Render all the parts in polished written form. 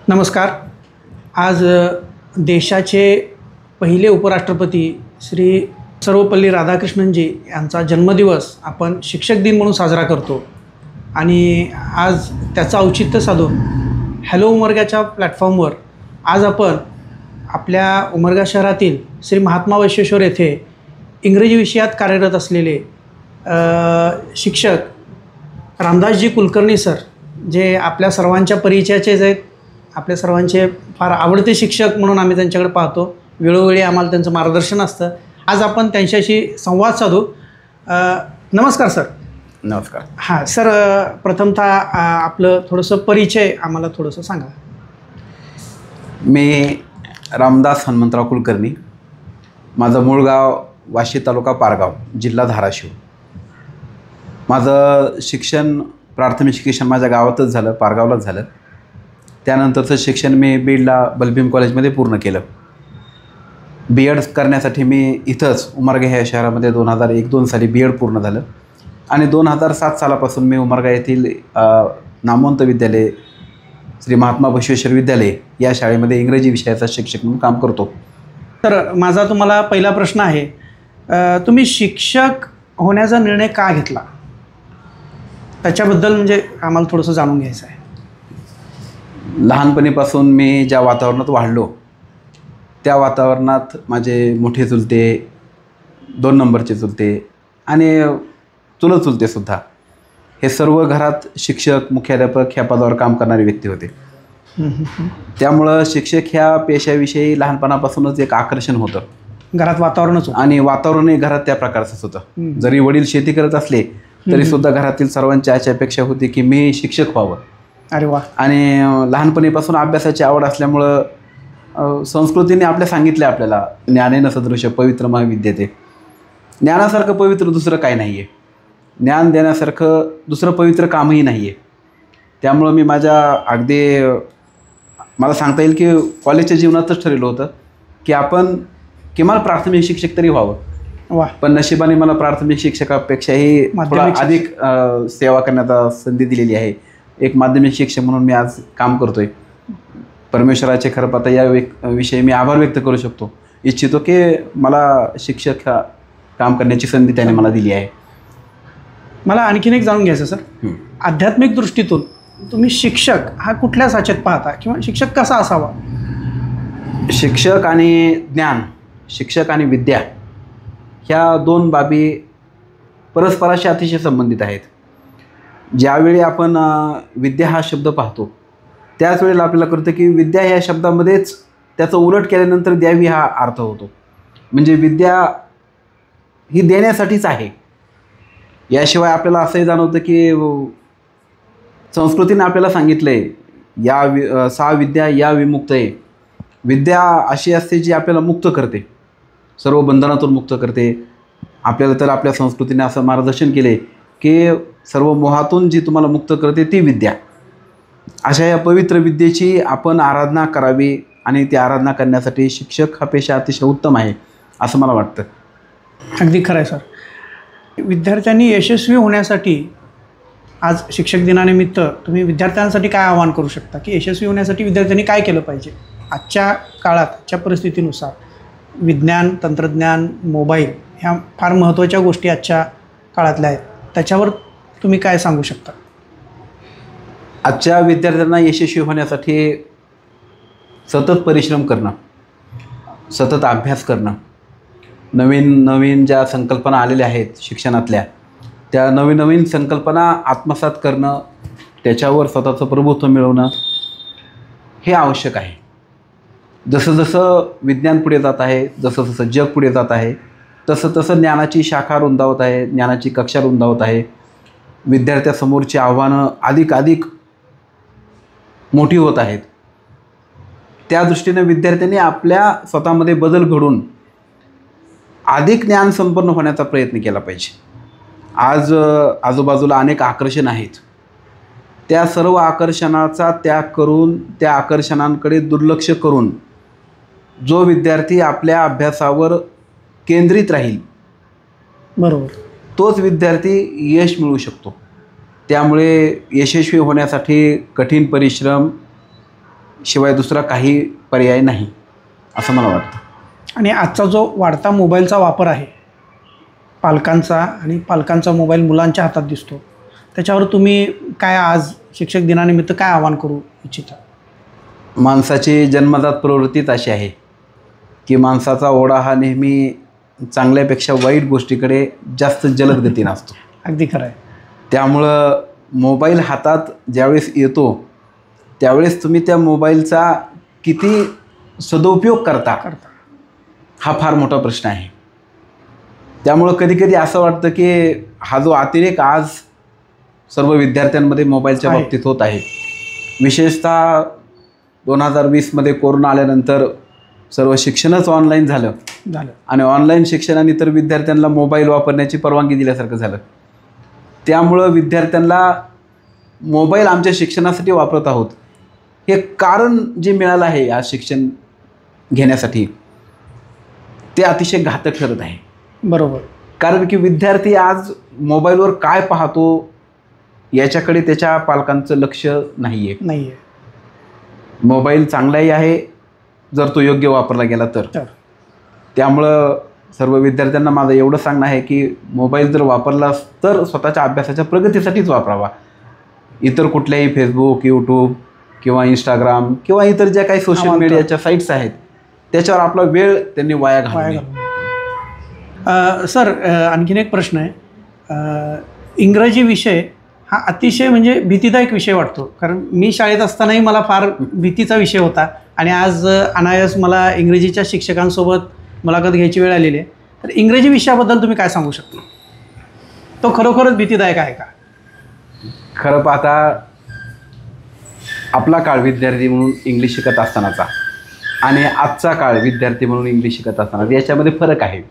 नमस्कार. आज देशाचे पहिले उपराष्ट्रपती श्री सर्वपल्ली राधाकृष्णनजी यांचा जन्मदिवस आपण शिक्षक दिन म्हणून साजरा करतो आणि आज त्याचं औचित्य साधून हॅलो उमरगाच्या प्लॅटफॉर्मवर आज आपण आपल्या उमरगा शहरातील श्री महात्मा बसवेश्वर येथे इंग्रजी विषयात कार्यरत असलेले शिक्षक रामदासजी कुलकर्णी सर, जे आपल्या सर्वांच्या परिचयाचेच आहेत, आपल्या सर्वांचे फार आवडते शिक्षक म्हणून आम्ही त्यांच्याकडे पाहतो. वेळोवेळी आम्हाला त्यांचं मार्गदर्शन असतं. आज आपण त्यांच्याशी संवाद साधू. नमस्कार सर. नमस्कार. हां सर, प्रथमतः आपलं थोडंसं परिचय आम्हाला थोडंसं सांगा. मी रामदास हनुमंतराव कुलकर्णी. माझं मूळ गाव वाशी तालुका पारगाव, जिल्हा धाराशिव. माझं शिक्षण, प्राथमिक शिक्षण माझ्या गावातच झालं, पारगावलाच झालं. त्यानंतरचं शिक्षण मी बीडला बलभीम कॉलेजमध्ये पूर्ण केलं. B.Ed करण्यासाठी मी इथंच उमरगा ह्या शहरामध्ये 2001-2 साली B.Ed पूर्ण झालं आणि 2007 सालापासून मी उमरगा येथील नामवंत विद्यालय श्री महात्मा बसवेश्वर विद्यालय या शाळेमध्ये इंग्रजी विषयाचा शिक्षक म्हणून काम करतो. तर माझा तुम्हाला पहिला प्रश्न आहे, तुम्ही शिक्षक होण्याचा निर्णय का घेतला त्याच्याबद्दल म्हणजे आम्हाला थोडंसं जाणून घ्यायचं आहे. लहानपणीपासून मी ज्या वातावरणात वाढलो त्या वातावरणात माझे मोठे चुलते, 2 नंबरचे चुलते आणि चुलत चुलतेसुद्धा हे सर्व घरात शिक्षक, मुख्याध्यापक ह्या पदावर काम करणारे व्यक्ती होते. त्यामुळं शिक्षक ह्या पेशाविषयी लहानपणापासूनच एक आकर्षण होतं. घरात वातावरणच होतं आणि वातावरणही घरात त्या प्रकारचंच होतं. जरी वडील शेती करत असले तरीसुद्धा घरातील सर्वांची अशी अपेक्षा होती की मी शिक्षक व्हावं. अरे वा. आणि लहानपणीपासून अभ्यासाची आवड असल्यामुळं संस्कृतीने सांगितले आपल्याला, ज्ञानेन सदृश पवित्रमय विद्यते. ज्ञानासारखं पवित्र दुसरं काही नाही आहे. ज्ञान देण्यासारखं दुसरं पवित्र कामही नाही आहे. त्यामुळं मी अगदी मला सांगता येईल की कॉलेजच्या जीवनातच ठरवलं होतं की आपण किमान प्राथमिक शिक्षक तरी व्हावं. वा. पण नशिबाने मला प्राथमिक शिक्षकापेक्षाही अधिक सेवा करण्याचा संधी दिलेली आहे. एक माध्यमिक शिक्षक म्हणून मी आज काम करतोय. परमेश्वराचे खरं पाहता या विषयी मी आभार व्यक्त करू इच्छितो की मला शिक्षक काम करण्याची संधी त्याने मला दिली आहे. मला आणखीन एक जाणून घ्यायचं सर, आध्यात्मिक दृष्टीतून तुम्ही शिक्षक हा कुठल्या साचेत पाहता किंवा शिक्षक कसा असावा? शिक्षक आणि ज्ञान, शिक्षक आणि विद्या ह्या 2 बाबी परस्पराशी अतिशय संबंधित आहेत. ज्यावेळी आपण विद्या हा शब्द पाहतो त्याच वेळेला आपल्याला कळतं की विद्या ह्या शब्दामध्येच त्याचं उलट केल्यानंतर द्यावी हा अर्थ होतो. म्हणजे विद्या ही देण्यासाठीच आहे. याशिवाय आपल्याला असंही जाणवतं की संस्कृतीने आपल्याला सांगितलं आहे सा विद्या या विमुक्तये. विद्या अशी असते जी आपल्याला मुक्त करते, सर्व बंधनातून मुक्त करते. आपल्याला तर आपल्या संस्कृतीने असं मार्गदर्शन केले की सर्व मोहातून जी तुम्हाला मुक्त करते ती विद्या. अशा या पवित्र विद्येची आपण आराधना करावी आणि ती आराधना करण्यासाठी शिक्षक हा पेशा अतिशय उत्तम आहे असं मला वाटतं. अगदी खरं आहे सर. विद्यार्थ्यांनी यशस्वी होण्यासाठी आज शिक्षक दिनानिमित्त तुम्ही विद्यार्थ्यांसाठी काय आवाहन करू शकता की यशस्वी होण्यासाठी विद्यार्थ्यांनी काय केलं पाहिजे? आजच्या काळात, आजच्या परिस्थितीनुसार विज्ञान, तंत्रज्ञान, मोबाईल ह्या फार महत्त्वाच्या गोष्टी आजच्या काळातल्या आहेत. त्याच्यावर तुम्ही काय सांगू शकता? आजच्या विद्यार्थ्यांना यशस्वी होण्यासाठी सतत परिश्रम करणं, सतत अभ्यास करणं, नवीन ज्या संकल्पना आलेल्या आहेत शिक्षणातल्या त्या नवीन संकल्पना आत्मसात करणं, त्याच्यावर स्वतःचं प्रभुत्व मिळवणं हे आवश्यक आहे. जसं विज्ञान पुढे जात आहे, जसं जग पुढे जात आहे, तसं ज्ञानाची शाखा रुंदावत आहे, ज्ञानाची कक्षा रुंदावत आहे. विद्यार्थ्यासमोरची आव्हानं अधिक मोठी होत आहेत. त्या दृष्टीने विद्यार्थ्यांनी आपल्या स्वतःमध्ये बदल घडून अधिक ज्ञान संपन्न होण्याचा प्रयत्न केला पाहिजे. आज आजूबाजूला अनेक आकर्षण आहेत. त्या सर्व आकर्षणाचा त्याग करून, त्या आकर्षणांकडे दुर्लक्ष करून जो विद्यार्थी आपल्या अभ्यासावर केंद्रित राहील, बरोबर, तोच विद्यार्थी यश मिळवू शकतो. त्यामुळे यशस्वी होण्यासाठी कठीण परिश्रम, शिवाय दुसरा काही पर्याय नाही असं मला वाटतं. आणि आजचा जो वाढता मोबाईलचा वापर आहे पालकांचा, आणि पालकांचा मोबाईल मुलांच्या हातात दिसतो, त्याच्यावर तुम्ही काय आज शिक्षक दिनानिमित्त काय आवाहन करू इच्छिता? माणसाची जन्मजात प्रवृत्तीच अशी आहे की माणसाचा ओढा हा नेहमी चांगल्यापेक्षा वाईट गोष्टीकडे जास्त जलद गतीने असतो. अगदी खरं आहे. त्यामुळं मोबाईल हातात ज्यावेळेस येतो त्यावेळेस तुम्ही त्या मोबाईलचा किती सदुपयोग करता हा फार मोठा प्रश्न आहे. त्यामुळं कधीकधी असं वाटतं की हा जो अतिरेक आज सर्व विद्यार्थ्यांमध्ये मोबाईलच्या बाबतीत होत आहे, विशेषतः 2020मध्ये कोरोना आल्यानंतर सर्व शिक्षणच ऑनलाईन झालं आणि ऑनलाईन शिक्षणाने तर विद्यार्थ्यांना मोबाईल वापरण्याची परवानगी दिल्यासारखं झालं. त्यामुळं विद्यार्थ्यांना मोबाईल आमच्या शिक्षणासाठी वापरत आहोत हे कारण जे मिळालं आहे आज शिक्षण घेण्यासाठी ते अतिशय घातक ठरत आहे. बरोबर. कारण की विद्यार्थी आज मोबाईलवर काय पाहतो याच्याकडे त्याच्या पालकांचं लक्ष नाही आहे. मोबाईल चांगलाही आहे जर तो योग्य वापरला गेला तर. त्यामुळं सर्व विद्यार्थ्यांना माझं एवढं सांगणं आहे की मोबाईल जर वापरला तर स्वतःच्या अभ्यासाच्या प्रगतीसाठीच वापरावा. इतर कुठल्याही फेसबुक, यूट्यूब किंवा इंस्टाग्राम किंवा इतर ज्या काही सोशल मीडियाच्या साईट्स आहेत त्याच्यावर आपला वेळ त्यांनी वाया घालवला. सर, आणखीन एक प्रश्न आहे. इंग्रजी विषय हा अतिशय म्हणजे भीतीदायक विषय वाटतो, कारण मी शाळेत असतानाही मला फार भीतीचा विषय होता आणि आज अनायास मला इंग्रजीच्या शिक्षकांसोबत मुलाखत घ्यायची वेळ आलेली आहे. तर इंग्रजी विषयाबद्दल तुम्ही काय सांगू शकता? तो खरोखरच भीतीदायक आहे का? खरं पाहता आपला काळ विद्यार्थी म्हणून इंग्लिश शिकत असतानाचा आणि आजचा काळ विद्यार्थी म्हणून इंग्लिश शिकत असताना याच्यामध्ये फरक आहे.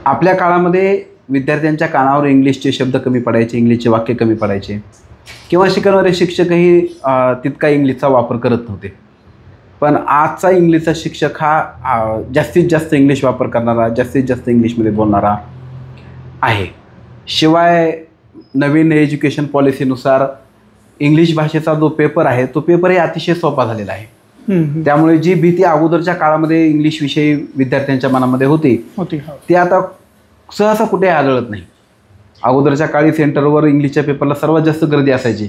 आपल्या काळामध्ये विद्यार्थ्यांच्या कानावर इंग्लिशचे शब्द कमी पडायचे, इंग्लिशचे वाक्य कमी पडायचे किंवा शिकवणारे शिक्षकही तितका इंग्लिशचा वापर करत नव्हते. पण आजचा इंग्लिशचा शिक्षक हा जास्तीत जास्त इंग्लिश वापर करणारा, जास्तीत जास्त इंग्लिशमध्ये बोलणारा आहे. शिवाय नवीन एज्युकेशन पॉलिसीनुसार इंग्लिश भाषेचा जो पेपर आहे तो पेपरही अतिशय सोपा झालेला आहे. त्यामुळे जी भीती अगोदरच्या काळामध्ये इंग्लिशविषयी विद्यार्थ्यांच्या मनामध्ये होती ती आता सहसा कुठे आढळत नाही. अगोदरच्या काळी सेंटरवर इंग्लिशच्या पेपरला सर्वात जास्त गर्दी असायची,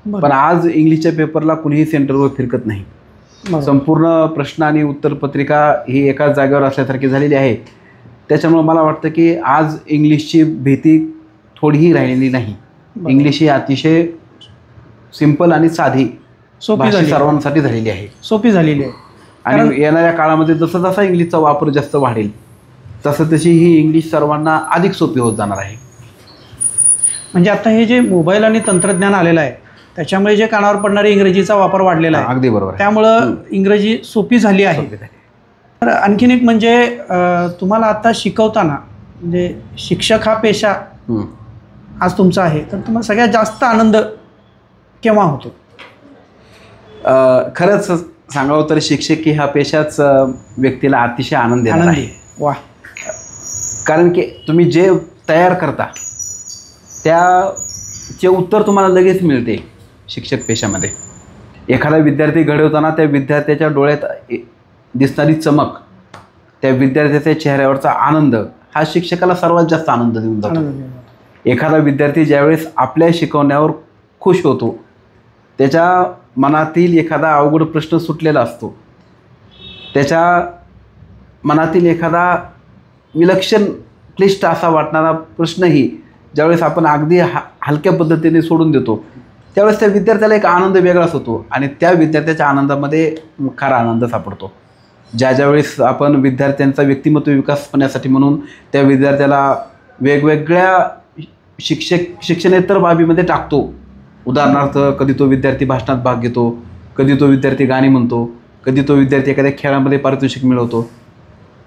पण आज इंग्लिशच्या पेपरला कुणीही सेंटरवर फिरकत नाही. संपूर्ण प्रश्न आणि उत्तरपत्रिका ही एकाच जागेवर असल्यासारखी झालेली आहे. त्याच्यामुळे मला वाटतं की आज इंग्लिशची भीती थोडीही राहिलेली नाही. इंग्लिश ही अतिशय सिंपल आणि साधी सोपी सर्वांसाठी झालेली आहे, सोपी झालेली आहे. आणि येणाऱ्या काळामध्ये जसं जसा इंग्लिशचा वापर जास्त वाढेल तसं तशी ही इंग्लिश सर्वांना अधिक सोपी होत जाणार आहे. म्हणजे आता हे जे मोबाईल आणि तंत्रज्ञान आलेलं आहे त्याच्यामुळे जे कानावर पडणारी इंग्रजीचा वापर वाढलेला आहे. अगदी बरोबर. त्यामुळं इंग्रजी सोपी झाली आहे. तर आणखीन एक म्हणजे तुम्हाला आता शिकवताना म्हणजे शिक्षक हा पेशा आज तुमचा आहे, तर तुम्हाला सगळ्यात जास्त आनंद केव्हा होतो? खरंच सांगावं तर शिक्षकी हा पेशाच व्यक्तीला अतिशय आनंद देणार आहे. वा. कारण की तुम्ही जे तयार करता त्याचे उत्तर तुम्हाला लगेच मिळते. शिक्षक पेशामध्ये एखादा विद्यार्थी घडवताना त्या विद्यार्थ्याच्या डोळ्यात दिसणारी चमक, त्या विद्यार्थ्याच्या चेहऱ्यावरचा आनंद हा शिक्षकाला सर्वात जास्त आनंद देऊन जातो. एखादा विद्यार्थी ज्यावेळेस आपल्या शिकवण्यावर खुश होतो, त्याच्या मनातील एखादा अवघड प्रश्न सुटलेला असतो, त्याच्या मनातील एखादा विलक्षण क्लिष्ट असा वाटणारा प्रश्नही ज्यावेळेस आपण अगदी हलक्या पद्धतीने सोडून देतो त्यावेळेस त्या विद्यार्थ्याला एक आनंद वेगळाच होतो आणि त्या विद्यार्थ्याच्या आनंदामध्ये खरा आनंद सापडतो. ज्यावेळेस आपण विद्यार्थ्यांचा व्यक्तिमत्व विकास होण्यासाठी म्हणून त्या विद्यार्थ्याला वेगवेगळ्या शिक्षणेतर बाबीमध्ये टाकतो. उदाहरणार्थ कधी तो विद्यार्थी भाषणात भाग घेतो, कधी तो विद्यार्थी गाणी म्हणतो, कधी तो विद्यार्थी एखाद्या खेळामध्ये पारितोषिक मिळवतो.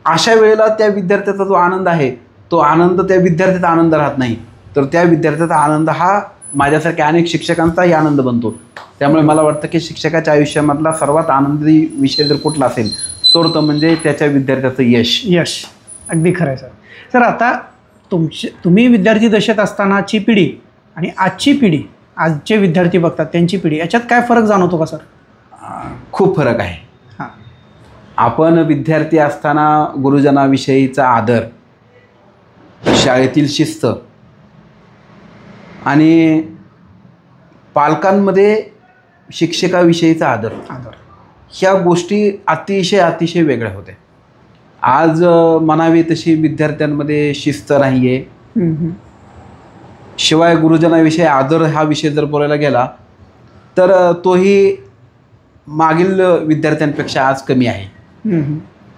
अशा वेळेला त्या विद्यार्थ्याचा जो आनंद आहे तो आनंद त्या विद्यार्थ्याचा आनंद राहत नाही, तर त्या विद्यार्थ्याचा आनंद हा माझ्यासारख्या अनेक शिक्षकांचाही आनंद बनतो. त्यामुळे मला वाटतं की शिक्षकाच्या आयुष्यामधला सर्वात आनंदी विषय जर कुठला असेल तर तो म्हणजे त्याच्या विद्यार्थ्याचं यश. अगदी खरं आहे सर. सर, आता तुम्ही विद्यार्थी दशेत असतानाची पिढी आणि आजची पिढी आजचे विद्यार्थी बघतात त्यांची पिढी, याच्यात काय फरक जाणवतो का सर? खूप फरक आहे. हां. आपण विद्यार्थी असताना गुरुजनाविषयीचा आदर, शाळेतील शिस्त आणि पालकांमध्ये शिक्षकाविषयीचा आदर, ह्या गोष्टी अतिशय वेगळ्या होत्या. आज म्हणावी तशी विद्यार्थ्यांमध्ये शिस्त नाही आहे. शिवाय गुरुजनाविषयी आदर हा विषय जर बोलायला गेला तर तोही मागील विद्यार्थ्यांपेक्षा आज कमी आहे.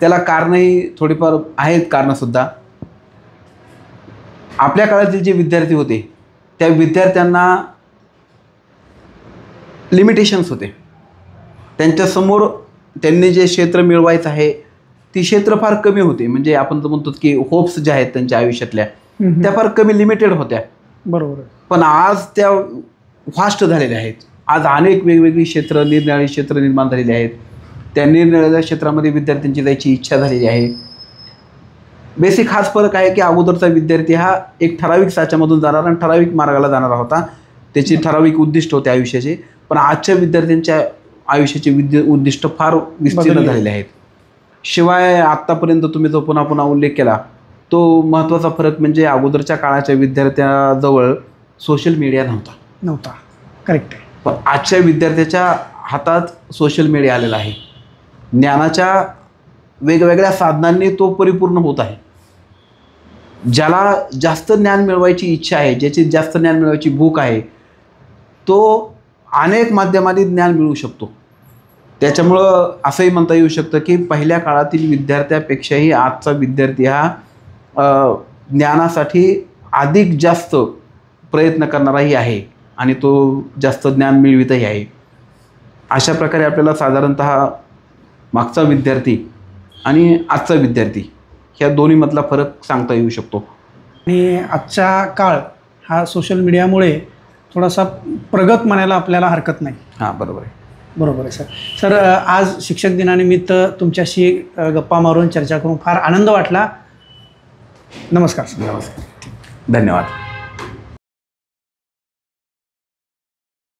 त्याला कारणही थोडीफार आहेत, कारणंसुद्धा. आपल्या काळातील जे विद्यार्थी होते त्या विद्यार्थ्यांना लिमिटेशन्स होते. त्यांच्यासमोर त्यांनी जे क्षेत्र मिळवायचं आहे ती क्षेत्र फार कमी होते. म्हणजे आपण तर म्हणतो की होप्स ज्या आहेत त्यांच्या आयुष्यातल्या त्या फार कमी, लिमिटेड होत्या. बरोबर. पण आज त्या व्हास्ट झालेल्या आहेत. आज अनेक वेगवेगळी क्षेत्र, निरनिराळी क्षेत्र निर्माण झालेली आहेत. त्या निरनिराळ्या क्षेत्रामध्ये विद्यार्थ्यांची जायची इच्छा झालेली आहे. बेसिक हाच फरक आहे की अगोदरचा विद्यार्थी हा एक ठराविक साच्यामधून जाणारा आणि ठराविक मार्गाला जाणारा होता. त्याची ठराविक उद्दिष्ट होते आयुष्याचे. पण आजच्या विद्यार्थ्यांच्या आयुष्याचे उद्दिष्ट फार विस्तीर्ण झालेले आहेत. शिवाय आत्तापर्यंत तुम्ही जो पुन्हा पुन्हा उल्लेख केला तो महत्त्वाचा फरक म्हणजे अगोदरच्या काळाच्या विद्यार्थ्याजवळ सोशल मीडिया नव्हता. करेक्ट आहे. पण आजच्या विद्यार्थ्याच्या हातात सोशल मीडिया आलेला आहे. ज्ञानाच्या वेगवेगळ्या साधनांनी तो परिपूर्ण होत आहे. ज्याला जास्त ज्ञान मिळवायची इच्छा आहे, ज्याची जास्त ज्ञान मिळवायची भूक आहे, तो अनेक माध्यमांनी ज्ञान मिळवू शकतो. त्याच्यामुळं असंही म्हणता येऊ शकतं की पहिल्या काळातील विद्यार्थ्यापेक्षाही आजचा विद्यार्थी हा ज्ञानासाठी अधिक जास्त प्रयत्न करणाराही आहे आणि तो जास्त ज्ञान मिळवितही आहे. अशा प्रकारे आपल्याला साधारणतः मागचा विद्यार्थी आणि आजचा विद्यार्थी ह्या दोन्हीमधला फरक सांगता येऊ शकतो. आणि आजचा काळ हा सोशल मीडियामुळे थोडासा प्रगत म्हणायला आपल्याला हरकत नाही. हां, बरोबर आहे. बरोबर आहे सर. सर, आज शिक्षक दिनानिमित्त तुमच्याशी गप्पा मारून चर्चा करून फार आनंद वाटला. नमस्कार सर. नमस्कार. धन्यवाद.